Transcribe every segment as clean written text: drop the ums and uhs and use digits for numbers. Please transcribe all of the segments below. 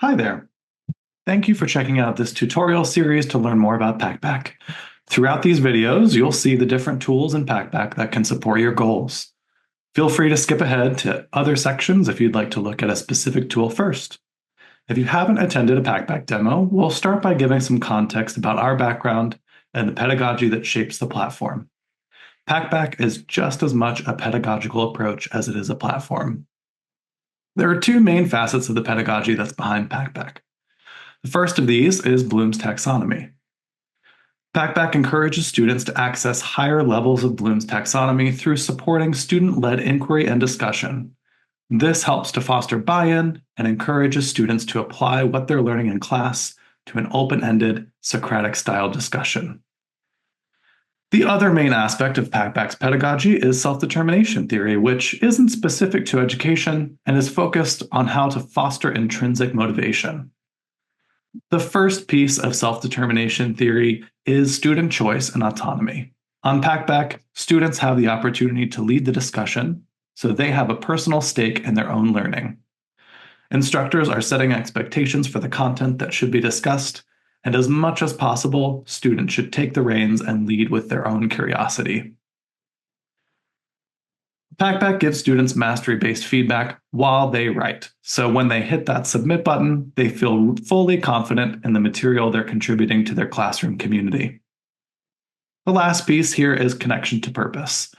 Hi there. Thank you for checking out this tutorial series to learn more about Packback. Throughout these videos, you'll see the different tools in Packback that can support your goals. Feel free to skip ahead to other sections if you'd like to look at a specific tool first. If you haven't attended a Packback demo, we'll start by giving some context about our background and the pedagogy that shapes the platform. Packback is just as much a pedagogical approach as it is a platform. There are two main facets of the pedagogy that's behind Packback. The first of these is Bloom's taxonomy. Packback encourages students to access higher levels of Bloom's taxonomy through supporting student-led inquiry and discussion. This helps to foster buy-in and encourages students to apply what they're learning in class to an open-ended, Socratic-style discussion. The other main aspect of Packback's pedagogy is self-determination theory, which isn't specific to education and is focused on how to foster intrinsic motivation. The first piece of self-determination theory is student choice and autonomy. On Packback, students have the opportunity to lead the discussion, so they have a personal stake in their own learning. Instructors are setting expectations for the content that should be discussed, and as much as possible, students should take the reins and lead with their own curiosity. Packback gives students mastery-based feedback while they write, so when they hit that submit button, they feel fully confident in the material they're contributing to their classroom community. The last piece here is connection to purpose.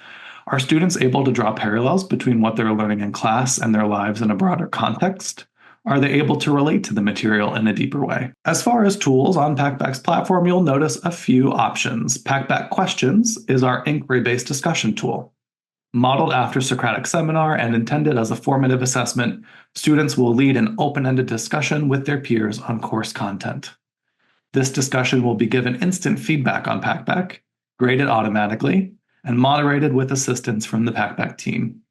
Are students able to draw parallels between what they're learning in class and their lives in a broader context? Are they able to relate to the material in a deeper way? As far as tools on Packback's platform, you'll notice a few options. Packback Questions is our inquiry-based discussion tool. Modeled after Socratic seminar and intended as a formative assessment, students will lead an open-ended discussion with their peers on course content. This discussion will be given instant feedback on Packback, graded automatically, and moderated with assistance from the Packback team.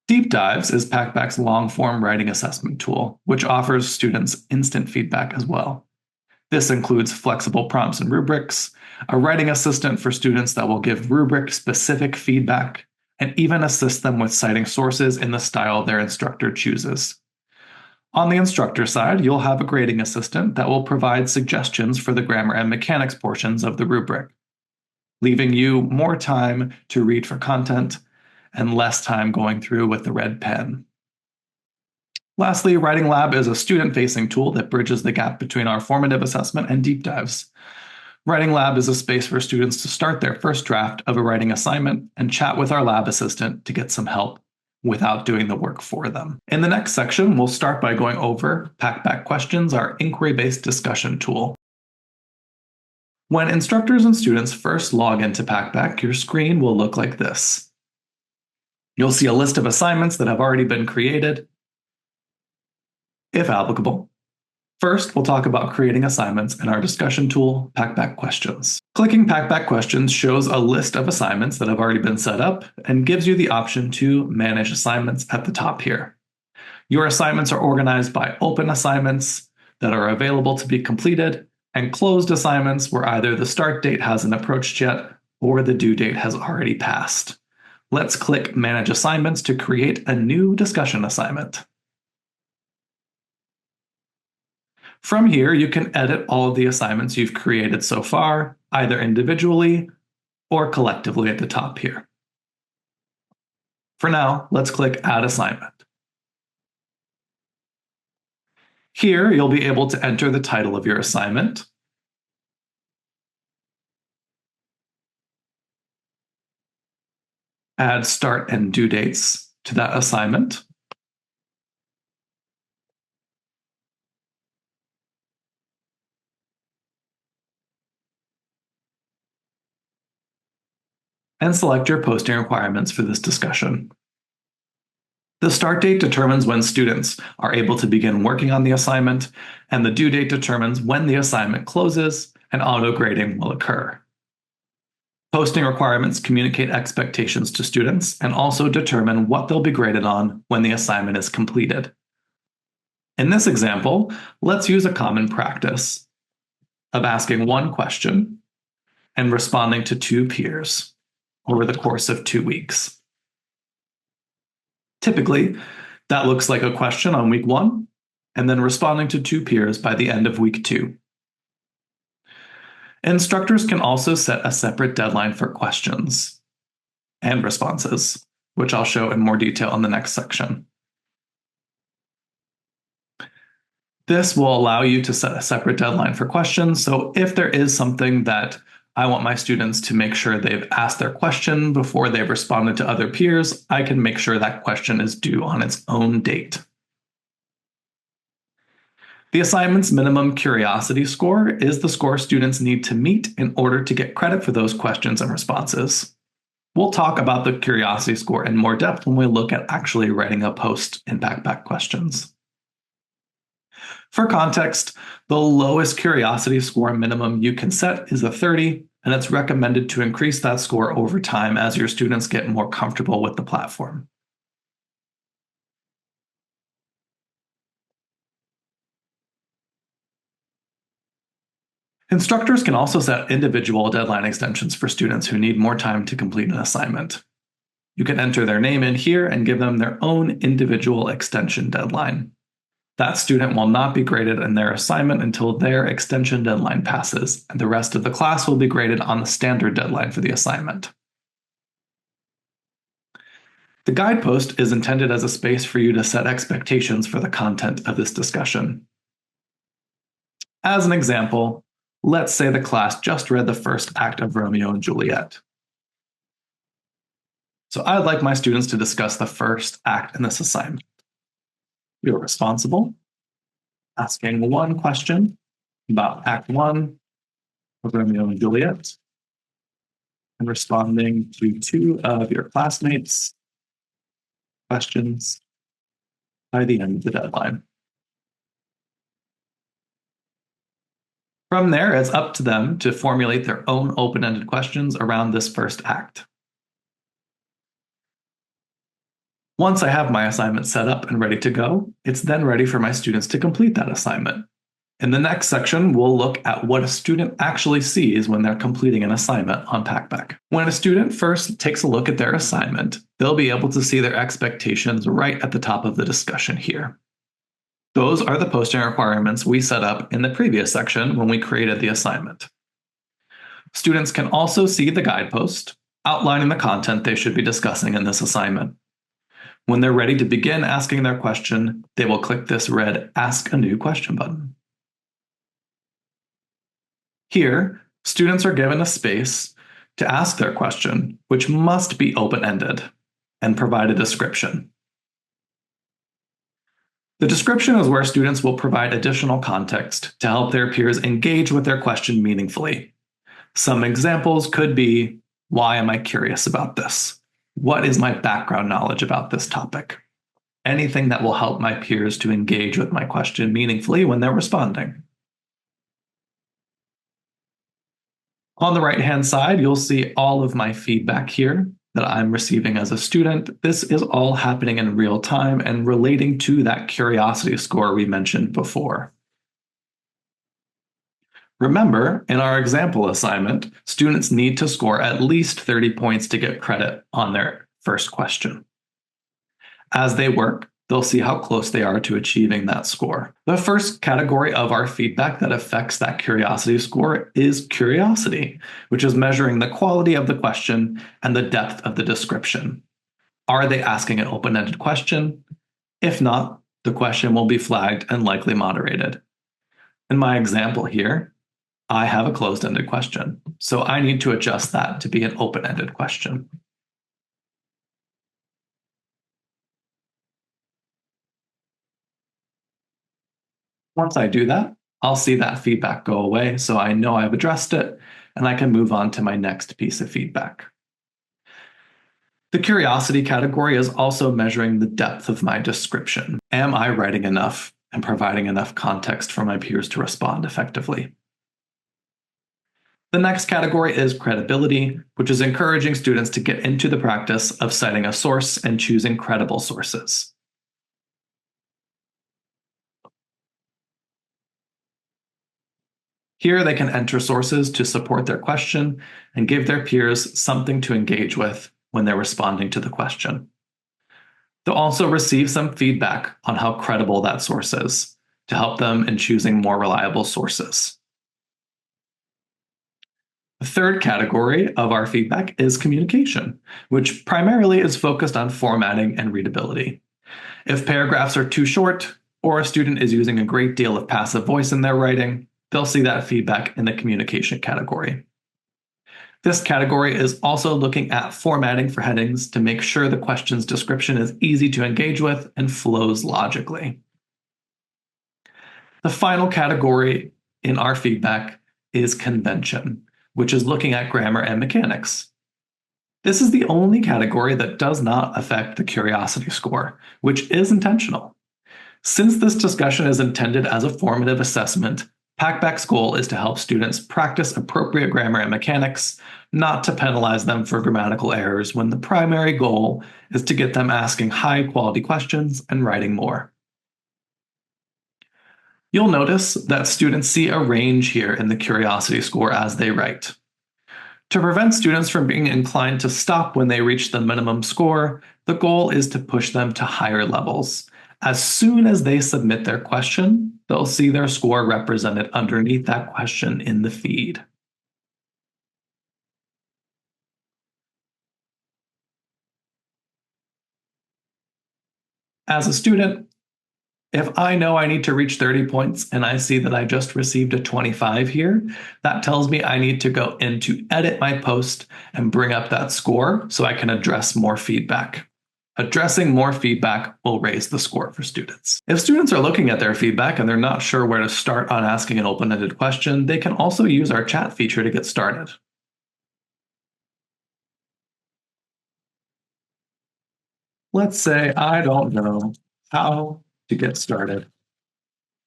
Deep Dives is Packback's long-form writing assessment tool, which offers students instant feedback as well. This includes flexible prompts and rubrics, a writing assistant for students that will give rubric-specific feedback, and even assist them with citing sources in the style their instructor chooses. On the instructor side, you'll have a grading assistant that will provide suggestions for the grammar and mechanics portions of the rubric, leaving you more time to read for content and less time going through with the red pen. Lastly, Writing Lab is a student-facing tool that bridges the gap between our formative assessment and deep dives. Writing Lab is a space for students to start their first draft of a writing assignment and chat with our lab assistant to get some help without doing the work for them. In the next section, we'll start by going over Packback Questions, our inquiry-based discussion tool. When instructors and students first log into Packback, your screen will look like this. You'll see a list of assignments that have already been created, if applicable. First, we'll talk about creating assignments in our discussion tool, Packback Questions. Clicking Packback Questions shows a list of assignments that have already been set up and gives you the option to manage assignments at the top here. Your assignments are organized by open assignments that are available to be completed and closed assignments where either the start date hasn't approached yet or the due date has already passed. Let's click Manage Assignments to create a new discussion assignment. From here, you can edit all of the assignments you've created so far, either individually or collectively at the top here. For now, let's click Add Assignment. Here, you'll be able to enter the title of your assignment, add start and due dates to that assignment, and select your posting requirements for this discussion. The start date determines when students are able to begin working on the assignment, and the due date determines when the assignment closes and auto-grading will occur. Posting requirements communicate expectations to students and also determine what they'll be graded on when the assignment is completed. In this example, let's use a common practice of asking one question and responding to two peers over the course of 2 weeks. Typically, that looks like a question on week 1 and then responding to 2 peers by the end of week 2. Instructors can also set a separate deadline for questions and responses, which I'll show in more detail in the next section. This will allow you to set a separate deadline for questions. So if there is something that I want my students to make sure they've asked their question before they've responded to other peers, I can make sure that question is due on its own date. The assignment's minimum curiosity score is the score students need to meet in order to get credit for those questions and responses. We'll talk about the curiosity score in more depth when we look at actually writing a post in Packback Questions. For context, the lowest curiosity score minimum you can set is a 30, and it's recommended to increase that score over time as your students get more comfortable with the platform. Instructors can also set individual deadline extensions for students who need more time to complete an assignment. You can enter their name in here and give them their own individual extension deadline. That student will not be graded in their assignment until their extension deadline passes, and the rest of the class will be graded on the standard deadline for the assignment. The guidepost is intended as a space for you to set expectations for the content of this discussion. As an example, let's say the class just read the first act of Romeo and Juliet. So I'd like my students to discuss the first act in this assignment. We are responsible, asking one question about Act 1 of Romeo and Juliet, and responding to 2 of your classmates' questions by the end of the deadline. From there, it's up to them to formulate their own open-ended questions around this first act. Once I have my assignment set up and ready to go, it's then ready for my students to complete that assignment. In the next section, we'll look at what a student actually sees when they're completing an assignment on Packback. When a student first takes a look at their assignment, they'll be able to see their expectations right at the top of the discussion here. Those are the posting requirements we set up in the previous section when we created the assignment. Students can also see the guidepost outlining the content they should be discussing in this assignment. When they're ready to begin asking their question, they will click this red Ask a New Question button. Here, students are given a space to ask their question, which must be open-ended, and provide a description. The description is where students will provide additional context to help their peers engage with their question meaningfully. Some examples could be, why am I curious about this? What is my background knowledge about this topic? Anything that will help my peers to engage with my question meaningfully when they're responding. On the right-hand side, you'll see all of my feedback here that I'm receiving as a student. This is all happening in real time and relating to that curiosity score we mentioned before. Remember, in our example assignment, students need to score at least 30 points to get credit on their first question. As they work, they'll see how close they are to achieving that score. The first category of our feedback that affects that curiosity score is curiosity, which is measuring the quality of the question and the depth of the description. Are they asking an open-ended question? If not, the question will be flagged and likely moderated. In my example here, I have a closed-ended question, so I need to adjust that to be an open-ended question. Once I do that, I'll see that feedback go away, so I know I've addressed it, and I can move on to my next piece of feedback. The curiosity category is also measuring the depth of my description. Am I writing enough and providing enough context for my peers to respond effectively? The next category is credibility, which is encouraging students to get into the practice of citing a source and choosing credible sources. Here, they can enter sources to support their question and give their peers something to engage with when they're responding to the question. They'll also receive some feedback on how credible that source is. to help them in choosing more reliable sources. The third category of our feedback is communication, which primarily is focused on formatting and readability. If paragraphs are too short, or a student is using a great deal of passive voice in their writing, they'll see that feedback in the communication category. This category is also looking at formatting for headings to make sure the question's description is easy to engage with and flows logically. The final category in our feedback is convention, which is looking at grammar and mechanics. This is the only category that does not affect the curiosity score, which is intentional. Since this discussion is intended as a formative assessment, Packback's goal is to help students practice appropriate grammar and mechanics, not to penalize them for grammatical errors when the primary goal is to get them asking high-quality questions and writing more. You'll notice that students see a range here in the curiosity score as they write. To prevent students from being inclined to stop when they reach the minimum score, the goal is to push them to higher levels. As soon as they submit their question, they'll see their score represented underneath that question in the feed. As a student, if I know I need to reach 30 points and I see that I just received a 25 here, that tells me I need to go in to edit my post and bring up that score so I can address more feedback. Addressing more feedback will raise the score for students. If students are looking at their feedback and they're not sure where to start on asking an open-ended question, they can also use our chat feature to get started. Let's say I don't know how to get started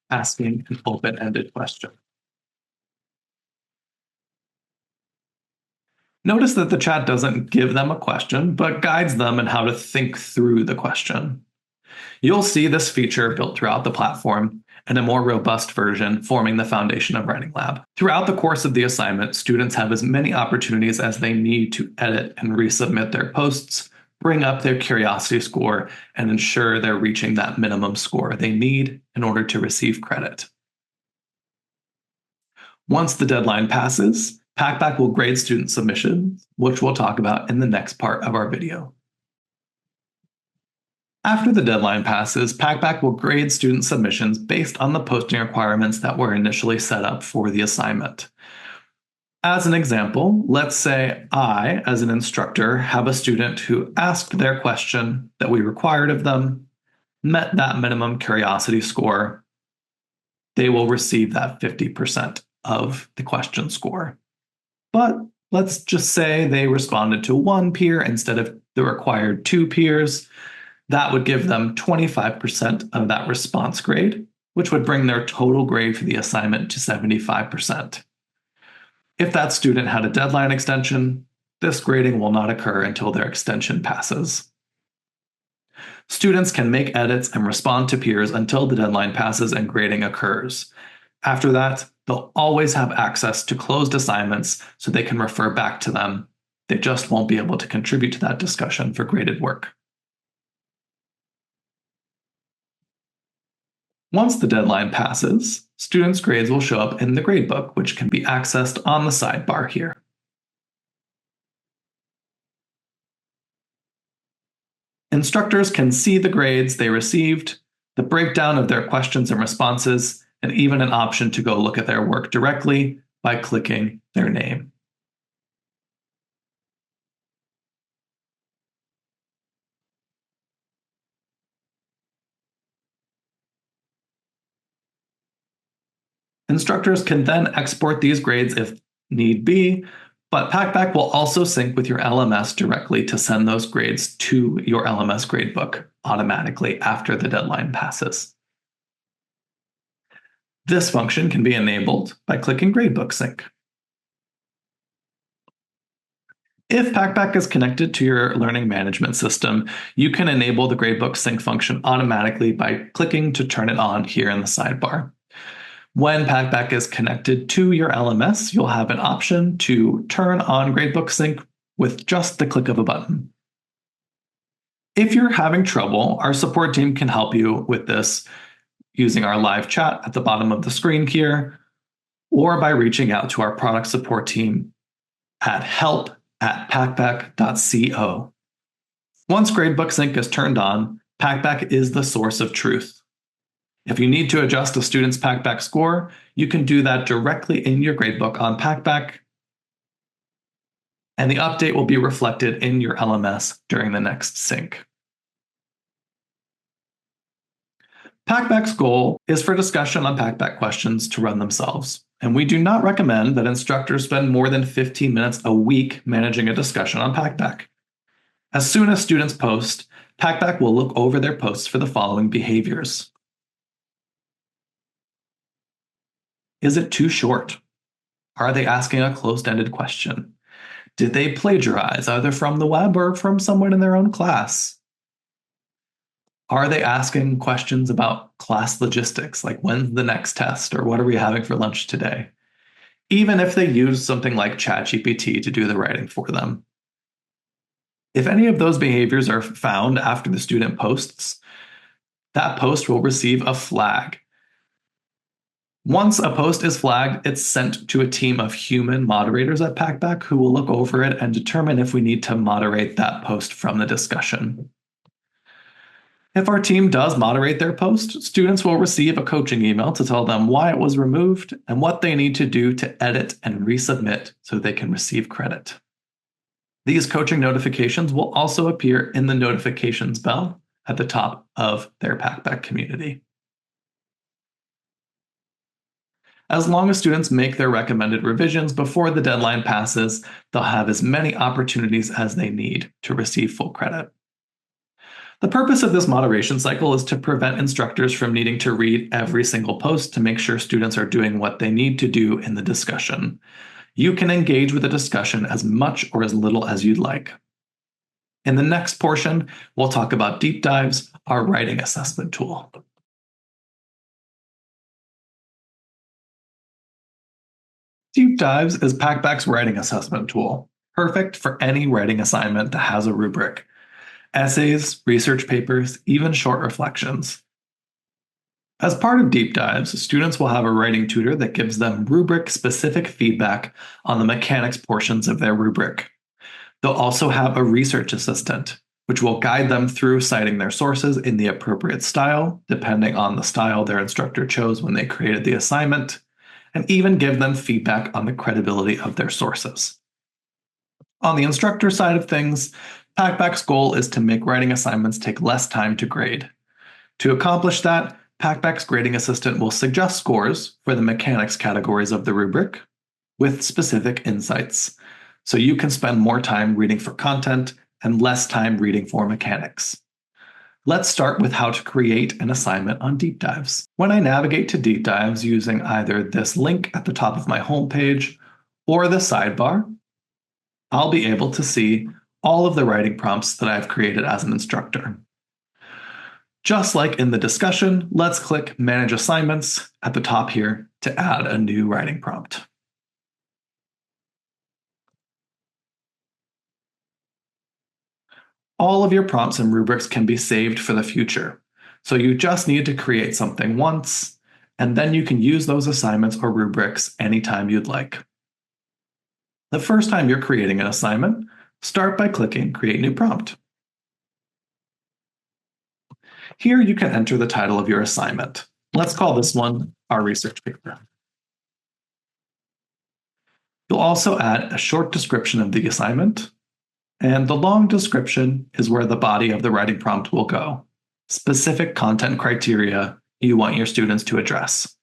asking an open-ended question. Notice that the chat doesn't give them a question, but guides them in how to think through the question. You'll see this feature built throughout the platform and a more robust version forming the foundation of Writing Lab. Throughout the course of the assignment, students have as many opportunities as they need to edit and resubmit their posts, bring up their curiosity score, and ensure they're reaching that minimum score they need in order to receive credit. Once the deadline passes, Packback will grade student submissions, which we'll talk about in the next part of our video. After the deadline passes, Packback will grade student submissions based on the posting requirements that were initially set up for the assignment. As an example, let's say I, as an instructor, have a student who asked their question that we required of them, met that minimum curiosity score. They will receive that 50% of the question score. But let's just say they responded to one peer instead of the required 2 peers. That would give them 25% of that response grade, which would bring their total grade for the assignment to 75%. If that student had a deadline extension, this grading will not occur until their extension passes. Students can make edits and respond to peers until the deadline passes and grading occurs. After that, they'll always have access to closed assignments so they can refer back to them. They just won't be able to contribute to that discussion for graded work. Once the deadline passes, students' grades will show up in the gradebook, which can be accessed on the sidebar here. Instructors can see the grades they received, the breakdown of their questions and responses, and even an option to go look at their work directly by clicking their name. Instructors can then export these grades if need be, but Packback will also sync with your LMS directly to send those grades to your LMS gradebook automatically after the deadline passes. This function can be enabled by clicking Gradebook Sync. If Packback is connected to your learning management system, you can enable the Gradebook Sync function automatically by clicking to turn it on here in the sidebar. When Packback is connected to your LMS, you'll have an option to turn on Gradebook Sync with just the click of a button. If you're having trouble, our support team can help you with this. using our live chat at the bottom of the screen here, or by reaching out to our product support team at help@packback.co. Once Gradebook Sync is turned on, Packback is the source of truth. If you need to adjust a student's Packback score, you can do that directly in your gradebook on Packback, and the update will be reflected in your LMS during the next sync. Packback's goal is for discussion on Packback questions to run themselves, and we do not recommend that instructors spend more than 15 minutes a week managing a discussion on Packback. As soon as students post, Packback will look over their posts for the following behaviors. Is it too short? Are they asking a closed-ended question? Did they plagiarize either from the web or from someone in their own class? Are they asking questions about class logistics, like when's the next test or what are we having for lunch today? Even if they use something like ChatGPT to do the writing for them. If any of those behaviors are found after the student posts, that post will receive a flag. Once a post is flagged, it's sent to a team of human moderators at Packback who will look over it and determine if we need to moderate that post from the discussion. If our team does moderate their post, students will receive a coaching email to tell them why it was removed and what they need to do to edit and resubmit so they can receive credit. These coaching notifications will also appear in the notifications bell at the top of their Packback community. As long as students make their recommended revisions before the deadline passes, they'll have as many opportunities as they need to receive full credit. The purpose of this moderation cycle is to prevent instructors from needing to read every single post to make sure students are doing what they need to do in the discussion. You can engage with the discussion as much or as little as you'd like. In the next portion, we'll talk about Deep Dives, our writing assessment tool. Deep Dives is Packback's writing assessment tool, perfect for any writing assignment that has a rubric. Essays, research papers, even short reflections. As part of Deep Dives, students will have a writing tutor that gives them rubric-specific feedback on the mechanics portions of their rubric. They'll also have a research assistant, which will guide them through citing their sources in the appropriate style, depending on the style their instructor chose when they created the assignment, and even give them feedback on the credibility of their sources. On the instructor side of things, Packback's goal is to make writing assignments take less time to grade. To accomplish that, Packback's grading assistant will suggest scores for the mechanics categories of the rubric with specific insights, so you can spend more time reading for content and less time reading for mechanics. Let's start with how to create an assignment on Deep Dives. When I navigate to Deep Dives using either this link at the top of my homepage or the sidebar, I'll be able to see all of the writing prompts that I've created as an instructor. Just like in the discussion, let's click Manage Assignments at the top here to add a new writing prompt. All of your prompts and rubrics can be saved for the future, so you just need to create something once, and then you can use those assignments or rubrics anytime you'd like. The first time you're creating an assignment, start by clicking Create New Prompt. Here you can enter the title of your assignment. Let's call this one our research paper. You'll also add a short description of the assignment, and the long description is where the body of the writing prompt will go. Specific content criteria you want your students to address.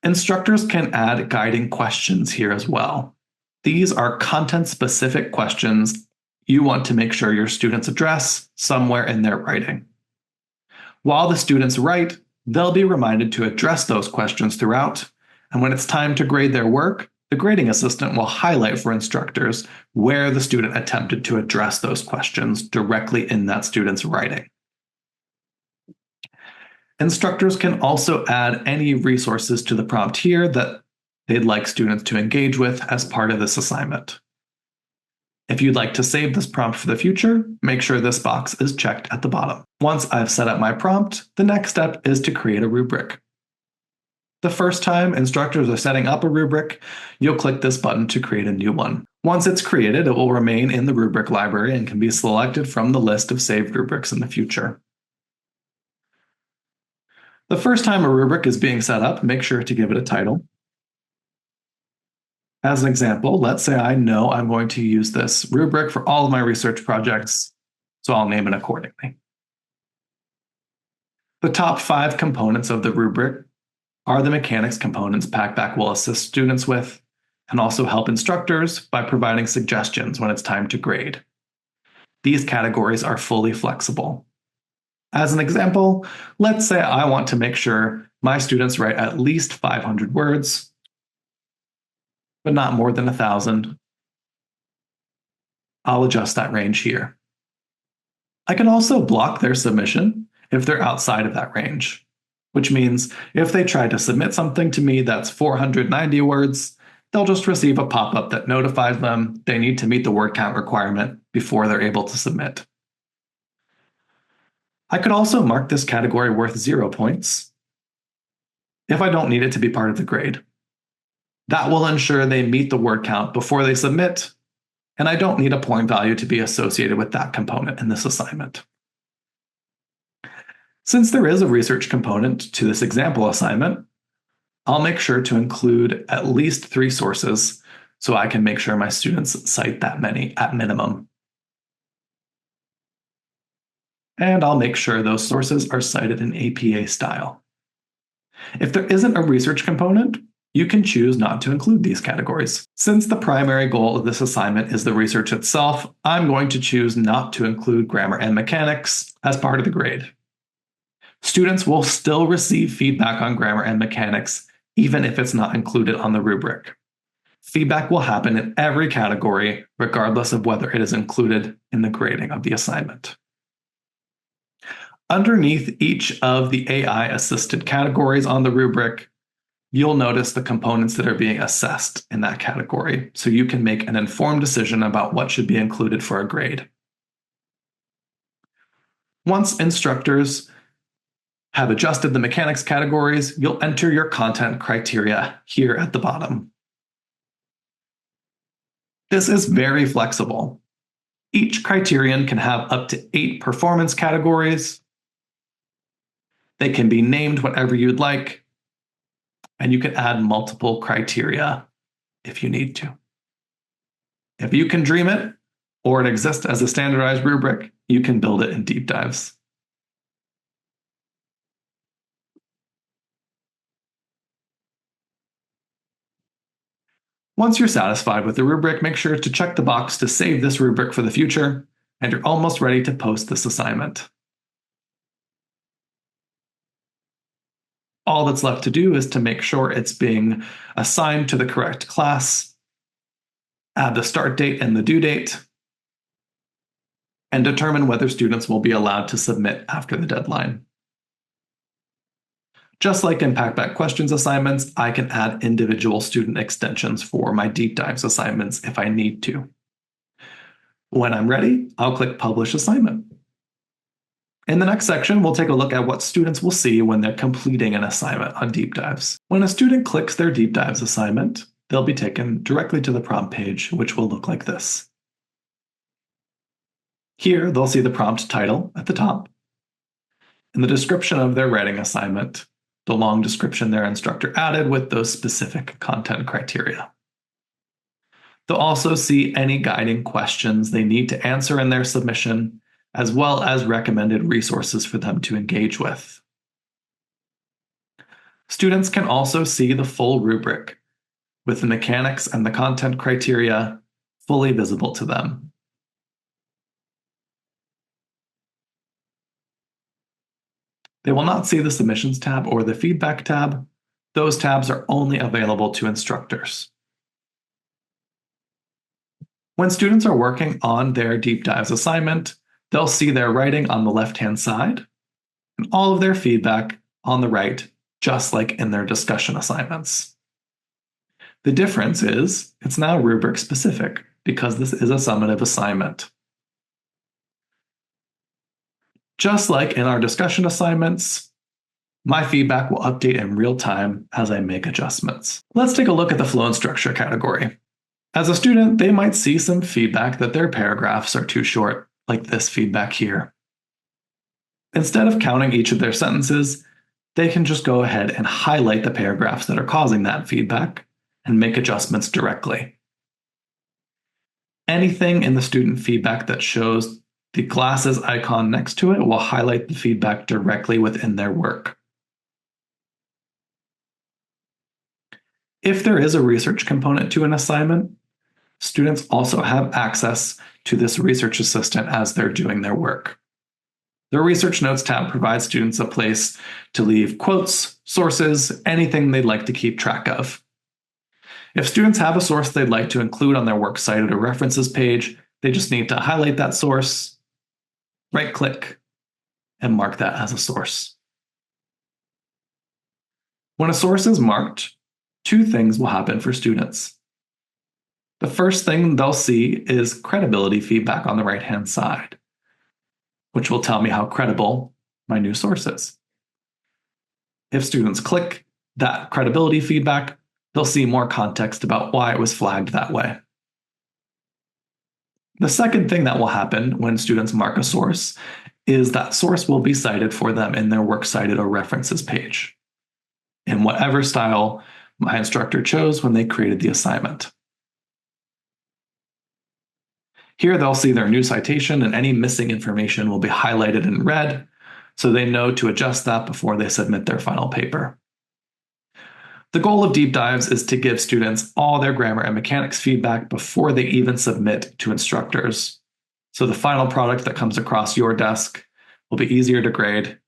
Instructors can add guiding questions here as well. These are content-specific questions you want to make sure your students address somewhere in their writing. While the students write, they'll be reminded to address those questions throughout, and when it's time to grade their work, the grading assistant will highlight for instructors where the student attempted to address those questions directly in that student's writing. Instructors can also add any resources to the prompt here that they'd like students to engage with as part of this assignment. If you'd like to save this prompt for the future, make sure this box is checked at the bottom. Once I've set up my prompt, the next step is to create a rubric. The first time instructors are setting up a rubric, you'll click this button to create a new one. Once it's created, it will remain in the rubric library and can be selected from the list of saved rubrics in the future. The first time a rubric is being set up, make sure to give it a title. As an example, let's say I know I'm going to use this rubric for all of my research projects, so I'll name it accordingly. The top 5 components of the rubric are the mechanics components Packback will assist students with, and also help instructors by providing suggestions when it's time to grade. These categories are fully flexible. As an example, let's say I want to make sure my students write at least 500 words, but not more than 1,000. I'll adjust that range here. I can also block their submission if they're outside of that range, which means if they try to submit something to me that's 490 words, they'll just receive a pop-up that notifies them they need to meet the word count requirement before they're able to submit. I could also mark this category worth 0 points if I don't need it to be part of the grade. That will ensure they meet the word count before they submit, and I don't need a point value to be associated with that component in this assignment. Since there is a research component to this example assignment, I'll make sure to include at least 3 sources so I can make sure my students cite that many at minimum. And I'll make sure those sources are cited in APA style. If there isn't a research component, you can choose not to include these categories. Since the primary goal of this assignment is the research itself, I'm going to choose not to include grammar and mechanics as part of the grade. Students will still receive feedback on grammar and mechanics, even if it's not included on the rubric. Feedback will happen in every category, regardless of whether it is included in the grading of the assignment. Underneath each of the AI-assisted categories on the rubric, you'll notice the components that are being assessed in that category, so you can make an informed decision about what should be included for a grade. Once instructors have adjusted the mechanics categories, you'll enter your content criteria here at the bottom. This is very flexible. Each criterion can have up to 8 performance categories. They can be named whatever you'd like, and you can add multiple criteria if you need to. If you can dream it, or it exists as a standardized rubric, you can build it in deep dives. Once you're satisfied with the rubric, make sure to check the box to save this rubric for the future, and you're almost ready to post this assignment. All that's left to do is to make sure it's being assigned to the correct class, add the start date and the due date, and determine whether students will be allowed to submit after the deadline. Just like in Packback Questions assignments, I can add individual student extensions for my deep dives assignments if I need to. When I'm ready, I'll click Publish Assignment. In the next section, we'll take a look at what students will see when they're completing an assignment on deep dives. When a student clicks their deep dives assignment, they'll be taken directly to the prompt page, which will look like this. Here, they'll see the prompt title at the top, and the description of their writing assignment, the long description their instructor added with those specific content criteria. They'll also see any guiding questions they need to answer in their submission, as well as recommended resources for them to engage with. Students can also see the full rubric, with the mechanics and the content criteria fully visible to them. They will not see the Submissions tab or the Feedback tab. Those tabs are only available to instructors. When students are working on their deep dives assignment, they'll see their writing on the left-hand side and all of their feedback on the right, just like in their discussion assignments. The difference is it's now rubric specific. because this is a summative assignment. Just like in our discussion assignments, my feedback will update in real time as I make adjustments. Let's take a look at the flow and structure category. As a student, they might see some feedback that their paragraphs are too short, like this feedback here. Instead of counting each of their sentences, they can just go ahead and highlight the paragraphs that are causing that feedback and make adjustments directly. Anything in the student feedback that shows the glasses icon next to it will highlight the feedback directly within their work. If there is a research component to an assignment, students also have access to this research assistant as they're doing their work. The Research Notes tab provides students a place to leave quotes, sources, anything they'd like to keep track of. If students have a source they'd like to include on their works cited or references page, they just need to highlight that source, right-click, and mark that as a source. When a source is marked, two things will happen for students. The first thing they'll see is credibility feedback on the right-hand side, which will tell me how credible my new source is. If students click that credibility feedback, they'll see more context about why it was flagged that way. The second thing that will happen when students mark a source is that source will be cited for them in their works cited or references page, in whatever style my instructor chose when they created the assignment. Here they'll see their new citation, and any missing information will be highlighted in red, so they know to adjust that before they submit their final paper. The goal of deep dives is to give students all their grammar and mechanics feedback before they even submit to instructors. So the final product that comes across your desk will be easier to grade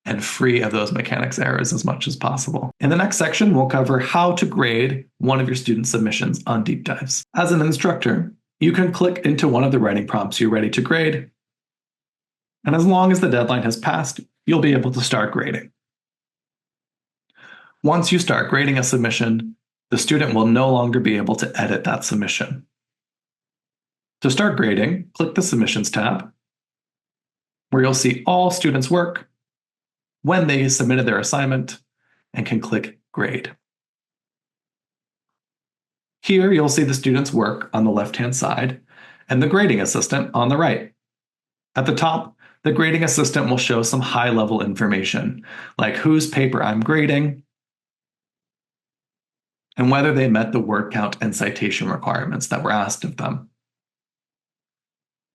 and free of those mechanics errors as much as possible. In the next section, we'll cover how to grade one of your student submissions on deep dives. As an instructor, you can click into one of the writing prompts you're ready to grade, and as long as the deadline has passed, you'll be able to start grading. Once you start grading a submission, the student will no longer be able to edit that submission. To start grading, click the Submissions tab, where you'll see all students' work, when they submitted their assignment, and can click Grade. Here, you'll see the student's work on the left-hand side and the grading assistant on the right. At the top, the grading assistant will show some high-level information, like whose paper I'm grading, and whether they met the word count and citation requirements that were asked of them.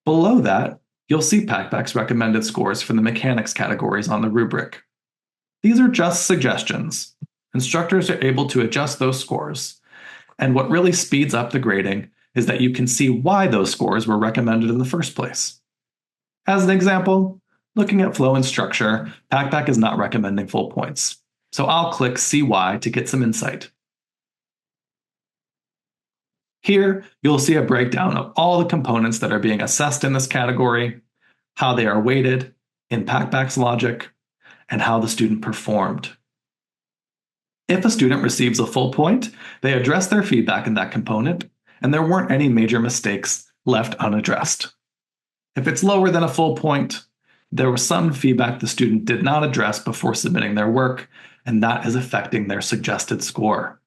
Below that, you'll see Packback's recommended scores for the mechanics categories on the rubric. These are just suggestions. Instructors are able to adjust those scores, and what really speeds up the grading is that you can see why those scores were recommended in the first place. As an example, looking at flow and structure, Packback is not recommending full points, so I'll click See Why to get some insight. Here, you'll see a breakdown of all the components that are being assessed in this category, how they are weighted in Packback's logic, and how the student performed. If a student receives a full point, they address their feedback in that component, and there weren't any major mistakes left unaddressed. If it's lower than a full point, there was some feedback the student did not address before submitting their work, and that is affecting their suggested score.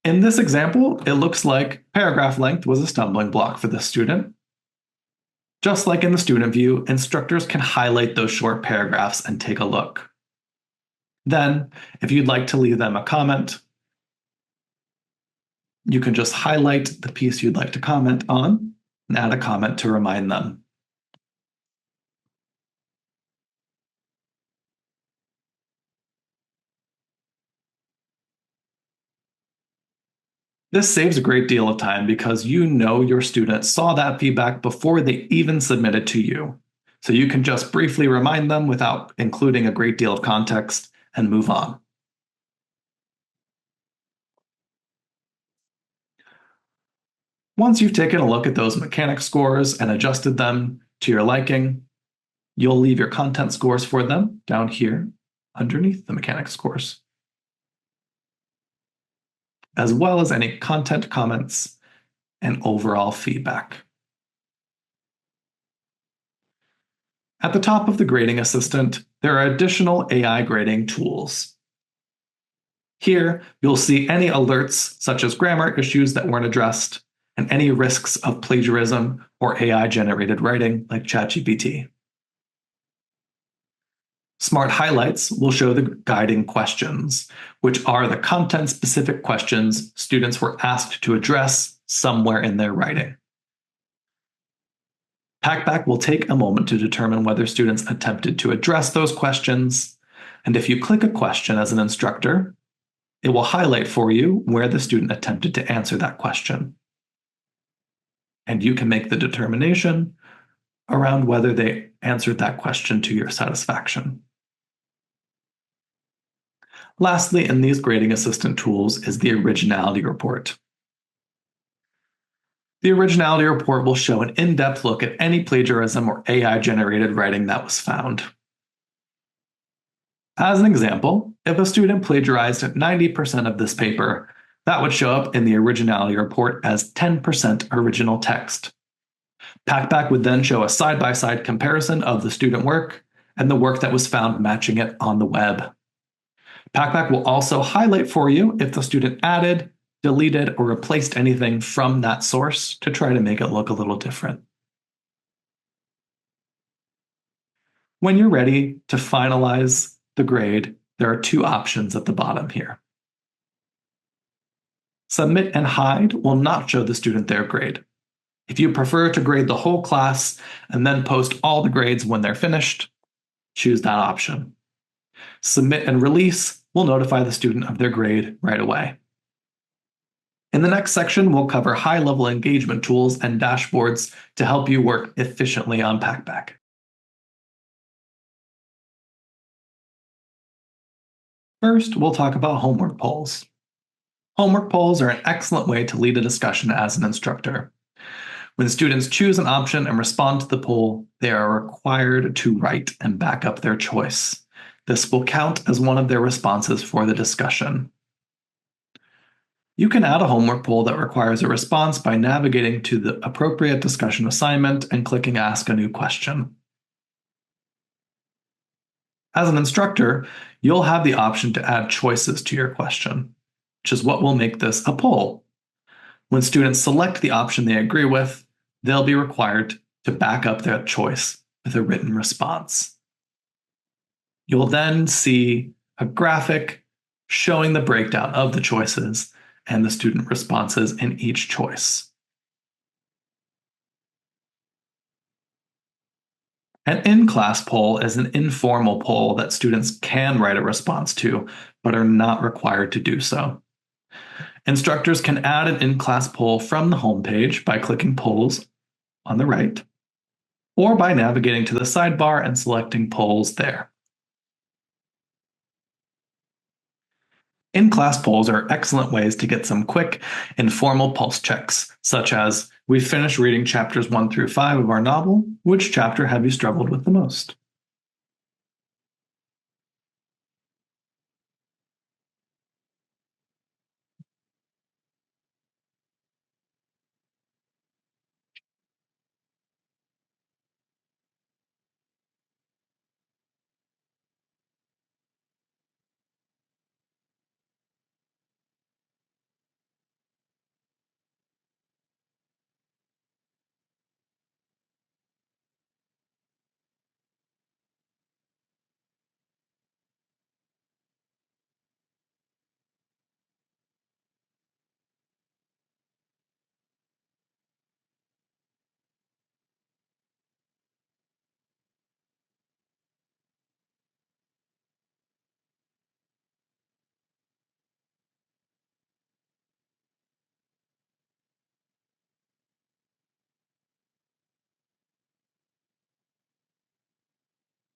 In this example, it looks like paragraph length was a stumbling block for the student. Just like in the student view, instructors can highlight those short paragraphs and take a look. Then, if you'd like to leave them a comment, you can just highlight the piece you'd like to comment on and add a comment to remind them. This saves a great deal of time because you know your student saw that feedback before they even submitted to you. So you can just briefly remind them without including a great deal of context and move on. Once you've taken a look at those mechanics scores and adjusted them to your liking, you'll leave your content scores for them down here underneath the mechanics scores. as well as any content comments and overall feedback. At the top of the grading assistant, there are additional AI grading tools. Here, you'll see any alerts such as grammar issues that weren't addressed and any risks of plagiarism or AI-generated writing like ChatGPT. Smart highlights will show the guiding questions, which are the content-specific questions students were asked to address somewhere in their writing. Packback will take a moment to determine whether students attempted to address those questions, and if you click a question as an instructor, it will highlight for you where the student attempted to answer that question. And you can make the determination around whether they answered that question to your satisfaction. Lastly, in these grading assistant tools is the originality report. The originality report will show an in-depth look at any plagiarism or AI-generated writing that was found. As an example, if a student plagiarized 90% of this paper, that would show up in the originality report as 10% original text. Packback would then show a side-by-side comparison of the student work and the work that was found matching it on the web. Packback will also highlight for you if the student added, deleted, or replaced anything from that source to try to make it look a little different. When you're ready to finalize the grade, there are two options at the bottom here. Submit and hide will not show the student their grade. If you prefer to grade the whole class and then post all the grades when they're finished, choose that option. Submit and release will notify the student of their grade right away. In the next section, we'll cover high-level engagement tools and dashboards to help you work efficiently on Packback. First, we'll talk about homework polls. Homework polls are an excellent way to lead a discussion as an instructor. When students choose an option and respond to the poll, they are required to write and back up their choice. This will count as one of their responses for the discussion. You can add a homework poll that requires a response by navigating to the appropriate discussion assignment and clicking Ask a New Question. As an instructor, you'll have the option to add choices to your question, which is what will make this a poll. When students select the option they agree with, they'll be required to back up their choice with a written response. You'll then see a graphic showing the breakdown of the choices and the student responses in each choice. An in-class poll is an informal poll that students can write a response to, but are not required to do so. Instructors can add an in-class poll from the homepage by clicking Polls on the right, or by navigating to the sidebar and selecting Polls there. In-class polls are excellent ways to get some quick, informal pulse checks, such as, we've finished reading chapters 1 through 5 of our novel. Which chapter have you struggled with the most?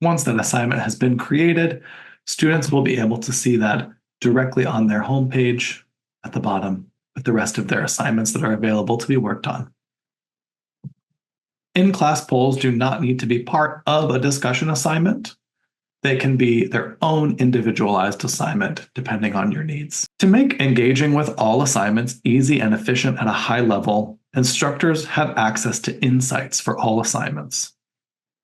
Once that assignment has been created, students will be able to see that directly on their homepage at the bottom with the rest of their assignments that are available to be worked on. In-class polls do not need to be part of a discussion assignment. They can be their own individualized assignment depending on your needs. To make engaging with all assignments easy and efficient at a high level, instructors have access to insights for all assignments.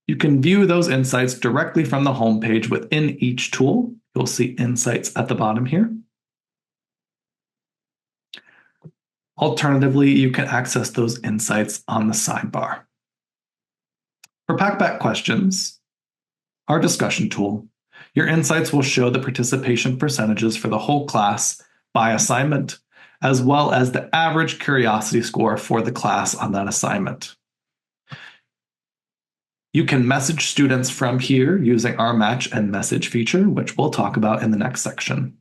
You can view those insights directly from the homepage within each tool. You'll see insights at the bottom here. Alternatively, you can access those insights on the sidebar. For Packback Questions, our discussion tool, your insights will show the participation percentages for the whole class by assignment, as well as the average curiosity score for the class on that assignment. You can message students from here using our match and message feature, which we'll talk about in the next section.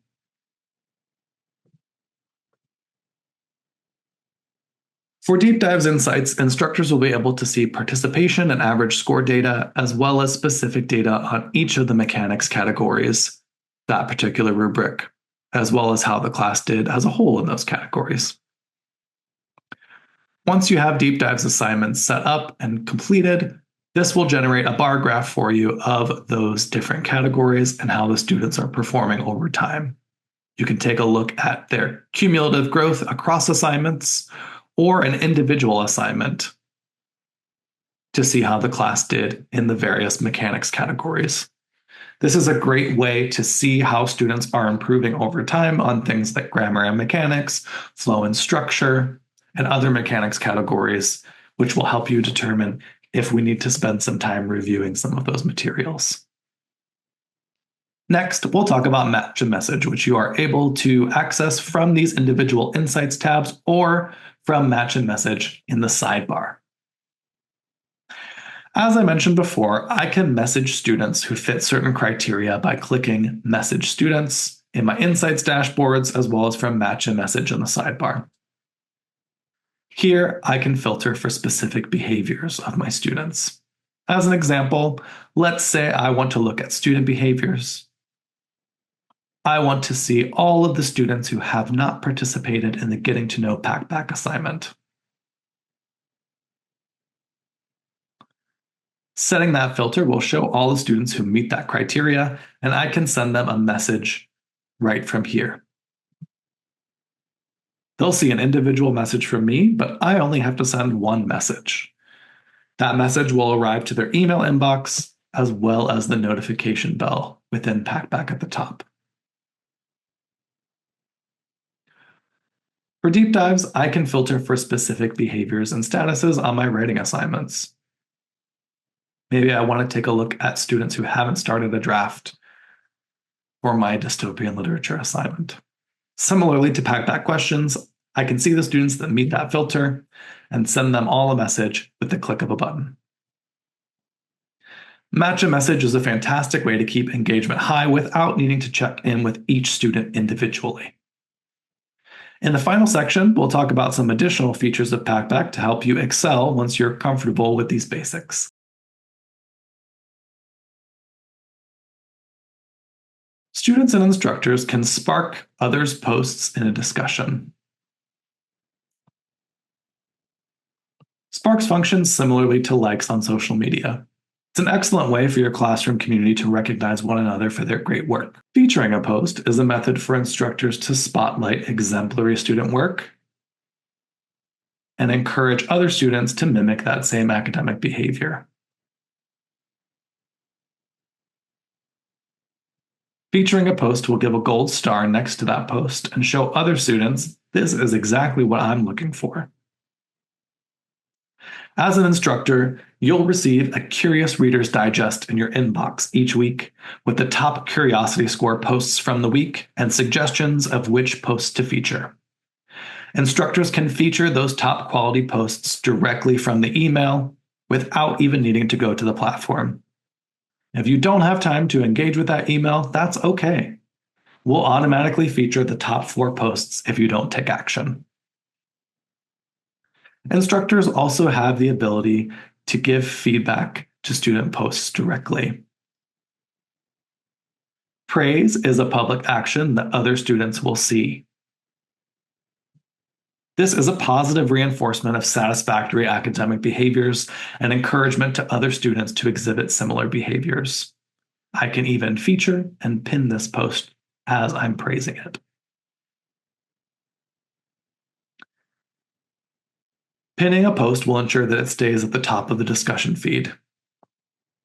For Deep Dives Insights, instructors will be able to see participation and average score data, as well as specific data on each of the mechanics categories, that particular rubric, as well as how the class did as a whole in those categories. Once you have Deep Dives assignments set up and completed, this will generate a bar graph for you of those different categories and how the students are performing over time. You can take a look at their cumulative growth across assignments or an individual assignment to see how the class did in the various mechanics categories. This is a great way to see how students are improving over time on things like grammar and mechanics, flow and structure, and other mechanics categories, which will help you determine if we need to spend some time reviewing some of those materials. Next, we'll talk about Match and Message, which you are able to access from these individual Insights tabs or from Match and Message in the sidebar. As I mentioned before, I can message students who fit certain criteria by clicking Message Students in my Insights dashboards, as well as from Match and Message in the sidebar. Here, I can filter for specific behaviors of my students. As an example, let's say I want to look at student behaviors. I want to see all of the students who have not participated in the Getting to Know Packback assignment. Setting that filter will show all the students who meet that criteria, and I can send them a message right from here. They'll see an individual message from me, but I only have to send one message. That message will arrive to their email inbox, as well as the notification bell within Packback at the top. For deep dives, I can filter for specific behaviors and statuses on my writing assignments. Maybe I want to take a look at students who haven't started a draft for my dystopian literature assignment. Similarly to Packback Questions, I can see the students that meet that filter and send them all a message with the click of a button. Match a Message is a fantastic way to keep engagement high without needing to check in with each student individually. In the final section, we'll talk about some additional features of Packback to help you excel once you're comfortable with these basics. Students and instructors can spark others' posts in a discussion. Sparks functions similarly to likes on social media. It's an excellent way for your classroom community to recognize one another for their great work. Featuring a post is a method for instructors to spotlight exemplary student work and encourage other students to mimic that same academic behavior. Featuring a post will give a gold star next to that post and show other students this is exactly what I'm looking for. As an instructor, you'll receive a Curious Reader's Digest in your inbox each week with the top curiosity score posts from the week and suggestions of which posts to feature. Instructors can feature those top quality posts directly from the email without even needing to go to the platform. If you don't have time to engage with that email, that's okay. We'll automatically feature the top 4 posts if you don't take action. Instructors also have the ability to give feedback to student posts directly. Praise is a public action that other students will see. This is a positive reinforcement of satisfactory academic behaviors and encouragement to other students to exhibit similar behaviors. I can even feature and pin this post as I'm praising it. Pinning a post will ensure that it stays at the top of the discussion feed.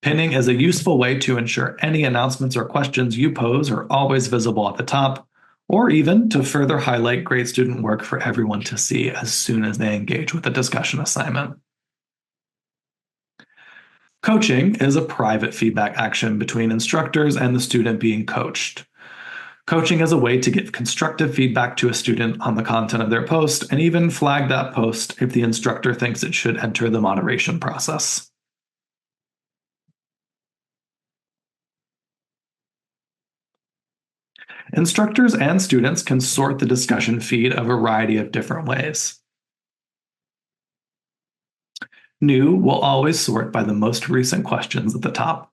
Pinning is a useful way to ensure any announcements or questions you pose are always visible at the top, or even to further highlight great student work for everyone to see as soon as they engage with the discussion assignment. Coaching is a private feedback action between instructors and the student being coached. Coaching is a way to give constructive feedback to a student on the content of their post and even flag that post if the instructor thinks it should enter the moderation process. Instructors and students can sort the discussion feed a variety of different ways. New will always sort by the most recent questions at the top.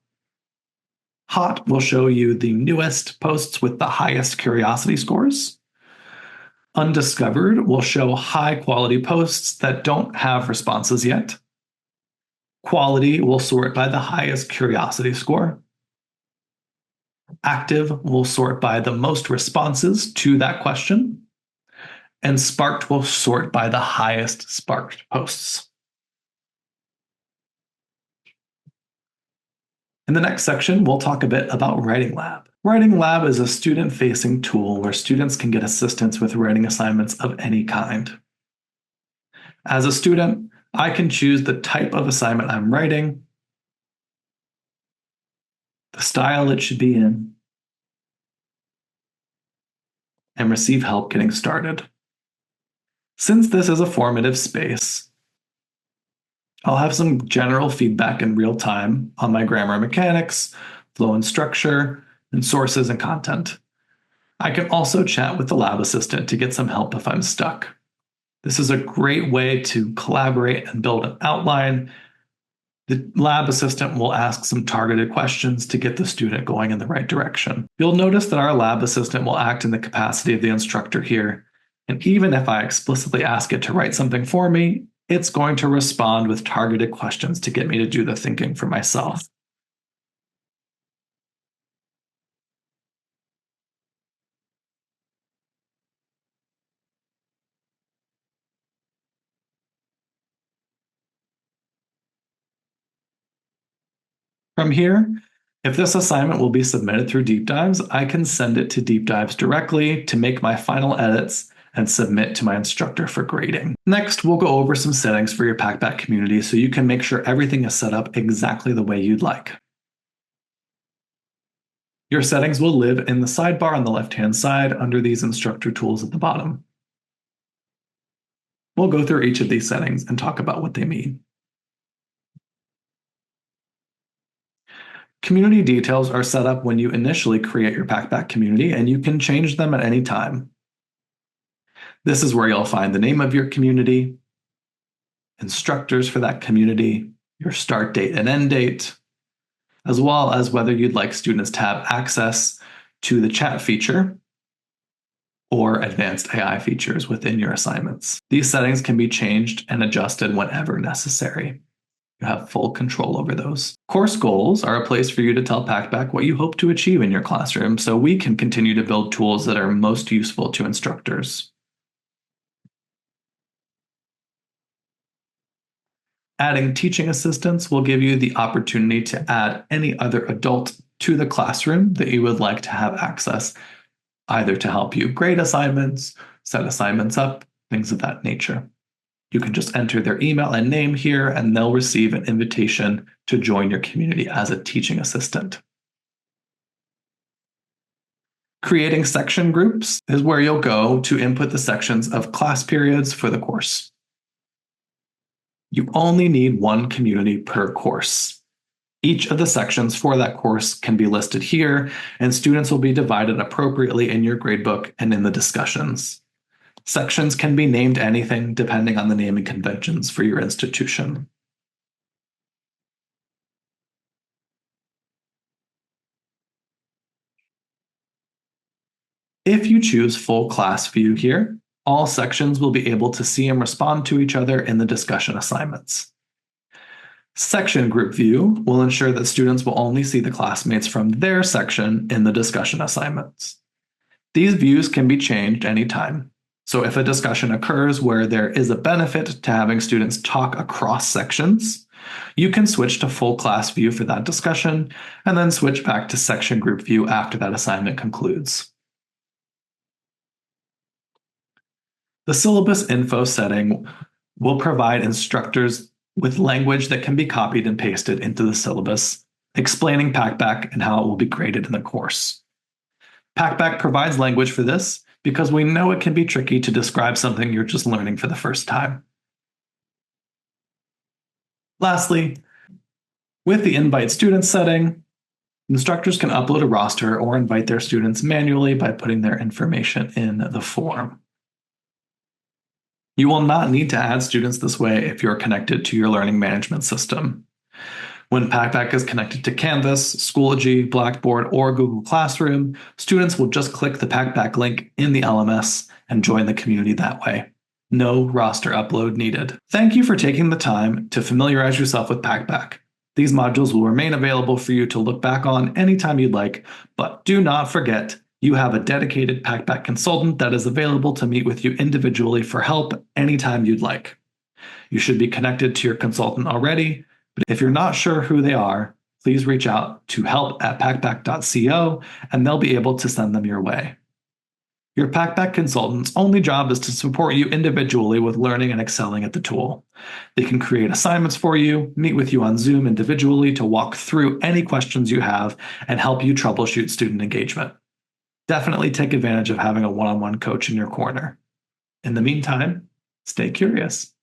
Hot will show you the newest posts with the highest curiosity scores. Undiscovered will show high quality posts that don't have responses yet. Quality will sort by the highest curiosity score. Active will sort by the most responses to that question. And sparked will sort by the highest sparked posts. In the next section, we'll talk a bit about Writing Lab. Writing Lab is a student-facing tool where students can get assistance with writing assignments of any kind. As a student, I can choose the type of assignment I'm writing, the style it should be in, and receive help getting started. Since this is a formative space, I'll have some general feedback in real time on my grammar mechanics, flow and structure, and sources and content. I can also chat with the lab assistant to get some help if I'm stuck. This is a great way to collaborate and build an outline. The lab assistant will ask some targeted questions to get the student going in the right direction. You'll notice that our lab assistant will act in the capacity of the instructor here. And even if I explicitly ask it to write something for me, it's going to respond with targeted questions to get me to do the thinking for myself. From here, if this assignment will be submitted through Deep Dives, I can send it to Deep Dives directly to make my final edits and submit to my instructor for grading. Next, we'll go over some settings for your Packback community so you can make sure everything is set up exactly the way you'd like. Your settings will live in the sidebar on the left-hand side under these instructor tools at the bottom. We'll go through each of these settings and talk about what they mean. Community details are set up when you initially create your Packback community, and you can change them at any time. This is where you'll find the name of your community, instructors for that community, your start date and end date, as well as whether you'd like students to have access to the chat feature or advanced AI features within your assignments. These settings can be changed and adjusted whenever necessary. You have full control over those. Course goals are a place for you to tell Packback what you hope to achieve in your classroom so we can continue to build tools that are most useful to instructors. Adding teaching assistants will give you the opportunity to add any other adult to the classroom that you would like to have access, either to help you grade assignments, set assignments up, things of that nature. You can just enter their email and name here, and they'll receive an invitation to join your community as a teaching assistant. Creating section groups is where you'll go to input the sections of class periods for the course. You only need one community per course. Each of the sections for that course can be listed here, and students will be divided appropriately in your gradebook and in the discussions. Sections can be named anything depending on the naming conventions for your institution. If you choose full class view here, all sections will be able to see and respond to each other in the discussion assignments. Section group view will ensure that students will only see the classmates from their section in the discussion assignments. These views can be changed anytime. So if a discussion occurs where there is a benefit to having students talk across sections, you can switch to full class view for that discussion and then switch back to section group view after that assignment concludes. The syllabus info setting will provide instructors with language that can be copied and pasted into the syllabus, explaining Packback and how it will be graded in the course. Packback provides language for this because we know it can be tricky to describe something you're just learning for the first time. Lastly, with the invite students setting, instructors can upload a roster or invite their students manually by putting their information in the form. You will not need to add students this way if you're connected to your learning management system. When Packback is connected to Canvas, Schoology, Blackboard, or Google Classroom, students will just click the Packback link in the LMS and join the community that way. No roster upload needed. Thank you for taking the time to familiarize yourself with Packback. These modules will remain available for you to look back on anytime you'd like, but do not forget, you have a dedicated Packback consultant that is available to meet with you individually for help anytime you'd like. You should be connected to your consultant already, but if you're not sure who they are, please reach out to help@packback.co and they'll be able to send them your way. Your Packback consultant's only job is to support you individually with learning and excelling at the tool. They can create assignments for you, meet with you on Zoom individually to walk through any questions you have, and help you troubleshoot student engagement. Definitely take advantage of having a one-on-one coach in your corner. In the meantime, stay curious.